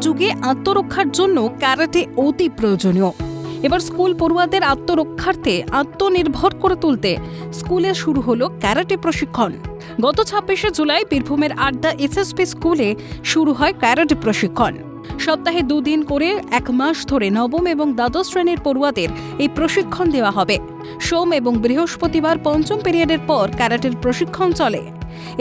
যুগে আত্মরক্ষার জন্য ক্যারাটে অতি প্রয়োজনীয়। এবার স্কুল পড়ুয়াদের আত্মরক্ষার্থে আত্মনির্ভর করে তুলতে স্কুলে শুরু হলো ক্যারাটে প্রশিক্ষণ। গত 26শে জুলাই বীরভূমের আড্ডা এসএসপি স্কুলে শুরু হয় ক্যারাটে প্রশিক্ষণ। সপ্তাহে 2 দিন করে 1 মাস ধরে নবম এবং দ্বাদশ শ্রেণীর পড়ুয়াদের এই প্রশিক্ষণ দেওয়া হবে। সোম এবং বৃহস্পতিবার পঞ্চম পিরিয়ডের পর ক্যারাটের প্রশিক্ষণ চলে।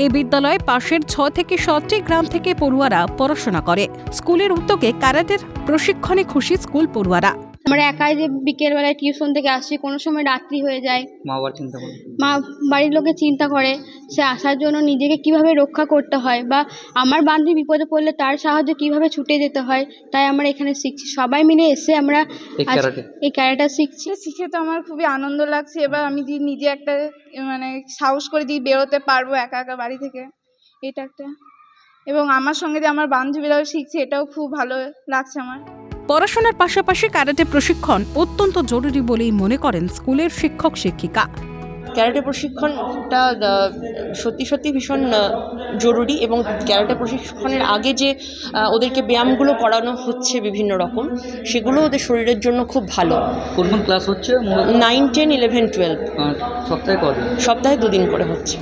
এই বিদ্যালয়ে পাশের 6 থেকে 7টি গ্রাম থেকে পড়ুয়ারা পড়াশোনা করে। স্কুলের উদ্যোগে ক্যারাটের প্রশিক্ষণে খুশি স্কুল পড়ুয়ারা। আমরা একাই যে বিকেলবেলায় টিউশন থেকে আসছি, কোনো সময় রাত্রি হয়ে যায়, মা বাড়ির লোকে চিন্তা করে সে আসার জন্য নিজেকে কিভাবে রক্ষা করতে হয়, বা আমার বান্ধবী বিপদে পড়লে তার সাহায্যে কিভাবে ছুটে যেতে হয়, তাই আমরা এখানে শিখছি। সবাই মিলে এসে আমরা এই ক্যারাটে শিখছি। শিখে তো আমার খুবই আনন্দ লাগছে। এবার আমি নিজে একটা সাহস করে দিয়ে বেরোতে পারবো একা একা বাড়ি থেকে, এটা একটা। এবং আমার সঙ্গে যে আমার বান্ধবীরাও শিখছে, এটাও খুব ভালো লাগছে আমার। পড়াশোনার পাশাপাশি ক্যারাটে প্রশিক্ষণ অত্যন্ত জরুরি বলেই মনে করেন স্কুলের শিক্ষক শিক্ষিকা। ক্যারাটে প্রশিক্ষণটা সত্যি ভীষণ জরুরি, এবং ক্যারাটে প্রশিক্ষণের আগে যে ওদেরকে ব্যায়ামগুলো করানো হচ্ছে বিভিন্ন রকম, সেগুলো ওদের শরীরের জন্য খুব ভালো। কোন ক্লাস হচ্ছে? 9, 10, 11, 12 সপ্তাহে 2 দিন করে হচ্ছে।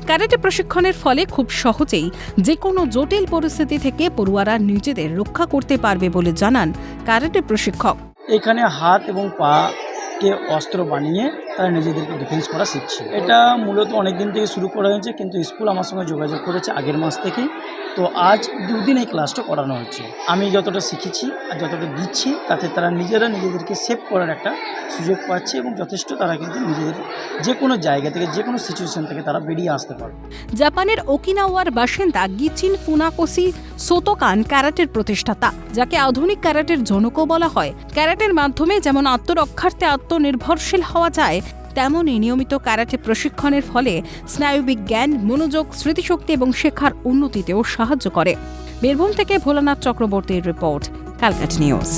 ক্যারাটে প্রশিক্ষণের ফলে খুব সহজেই যে কোনো জটিল পরিস্থিতি থেকে পড়ুয়ারা নিজেদের রক্ষা করতে পারবে বলে জানান ক্যারাটে প্রশিক্ষক। এখানে হাত এবং পাকে অস্ত্র বানিয়ে তারা নিজেদেরকে ডিফেন্স করা শিখছে। এটা মূলত অনেক দিন থেকে শুরু করা হয়েছে, কিন্তু স্কুল আমার সঙ্গে যোগাযোগ করেছে আগের মাস থেকেই। তো আজ 2 দিন এই ক্লাসটা করানো হচ্ছে। আমি যতটা শিখেছি আর যতটা দিচ্ছি, তাতে তারা নিজেদেরকে সেভ করার একটা সুযোগ পাচ্ছে, এবং যথেষ্ট তারা কিন্তু নিজেদের যে কোনো জায়গা থেকে, যে কোনো সিচুয়েশন থেকে তারা বেরিয়ে আসতে পারে। জাপানের ওকিনাওয়ার বাসিন্দা গিচিন ফুনাকোসি সোতোকান ক্যারাটের প্রতিষ্ঠাতা, যাকে আধুনিক ক্যারাটের জনকও বলা হয়। ক্যারাটের মাধ্যমে যেমন আত্মরক্ষার্থে আত্মনির্ভরশীল হওয়া যায়, তেমনই নিয়মিত ক্যারাটে প্রশিক্ষণের ফলে স্নায়ুবিক জ্ঞান, মনোযোগ, স্মৃতিশক্তি এবং শেখার উন্নতিতেও সাহায্য করে। বীরভূম থেকে ভোলানাথ চক্রবর্তীর রিপোর্ট, ক্যালকাটা নিউজ।